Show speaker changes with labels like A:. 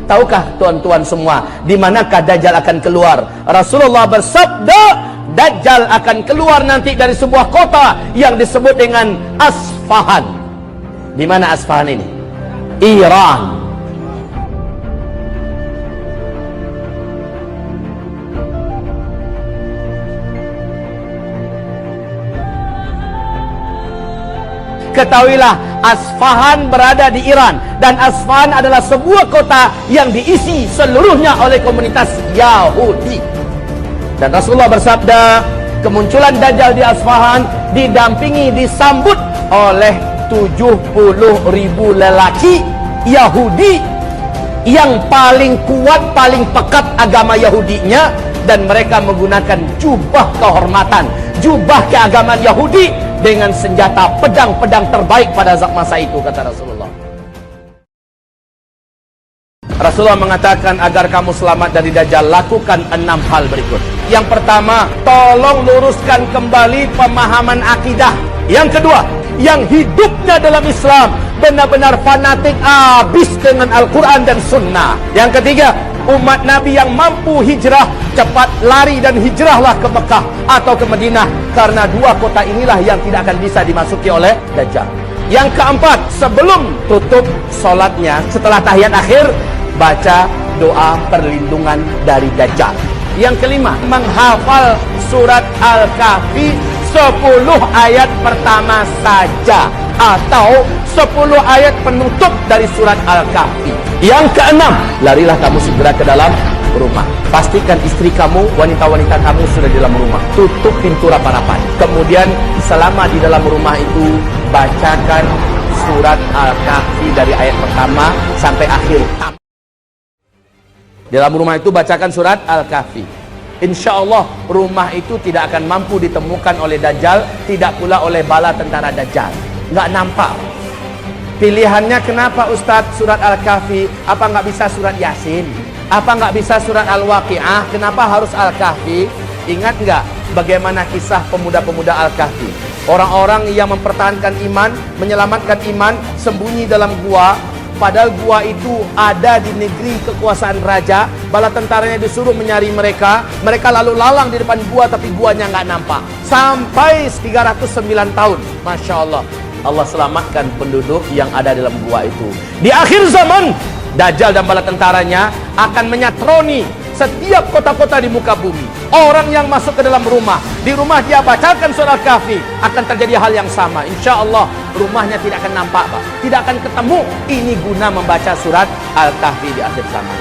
A: Tahukah tuan-tuan semua di manakah Dajjal akan keluar? Rasulullah bersabda, Dajjal akan keluar nanti dari sebuah kota yang disebut dengan Asfahan. Di mana Asfahan ini? Iran. Ketahuilah, Asfahan berada di Iran, dan Asfahan adalah sebuah kota yang diisi seluruhnya oleh komunitas Yahudi. Dan Rasulullah bersabda, kemunculan Dajjal di Asfahan didampingi, disambut oleh 70.000 lelaki Yahudi yang paling kuat, paling pekat agama Yahudinya, dan mereka menggunakan jubah kehormatan, jubah keagamaan Yahudi dengan senjata pedang-pedang terbaik pada masa itu, kata Rasulullah. Rasulullah mengatakan, agar kamu selamat dari Dajjal, lakukan 6 hal berikut. Yang pertama, tolong luruskan kembali pemahaman akidah. Yang kedua, yang hidupnya dalam Islam benar-benar fanatik habis dengan Al-Quran dan Sunnah. Yang ketiga, umat Nabi yang mampu hijrah, cepat lari dan hijrahlah ke Mekah atau ke Madinah, karena 2 kota inilah yang tidak akan bisa dimasuki oleh Dajjal. Yang keempat, sebelum tutup solatnya, setelah tahiyat akhir, baca doa perlindungan dari Dajjal. Yang kelima, menghafal surat Al-Kahfi 10 ayat pertama saja, atau 10 ayat penutup dari surat Al-Kahfi. Yang keenam, larilah kamu segera ke dalam rumah. Pastikan istri kamu, wanita-wanita kamu sudah di dalam rumah. Tutup pintu rapat-rapat. Kemudian selama di dalam rumah itu, bacakan surat Al-Kahfi dari ayat pertama sampai akhir. Di dalam rumah itu bacakan surat Al-Kahfi. Insya Allah rumah itu tidak akan mampu ditemukan oleh Dajjal, tidak pula oleh bala tentara Dajjal. Nggak nampak. Pilihannya kenapa Ustadz surat Al-Kahfi? Apa nggak bisa surat Yasin? Apa nggak bisa surat Al-Waqi'ah? Kenapa harus Al-Kahfi? Ingat nggak bagaimana kisah pemuda-pemuda Al-Kahfi? Orang-orang yang mempertahankan iman, menyelamatkan iman, sembunyi dalam gua. Padahal gua itu ada di negeri kekuasaan raja. Bala tentaranya disuruh mencari mereka. Mereka lalu lalang di depan gua, tapi guanya nggak nampak. Sampai 309 tahun. Masya Allah. Allah selamatkan penduduk yang ada dalam gua itu. Di akhir zaman, Dajjal dan bala tentaranya akan menyatroni setiap kota-kota di muka bumi. Orang yang masuk ke dalam rumah, di rumah dia bacakan surat Kahfi, akan terjadi hal yang sama. Insya Allah rumahnya tidak akan nampak, Pak. Tidak akan ketemu. Ini guna membaca surat Al-Kahfi di akhir zaman.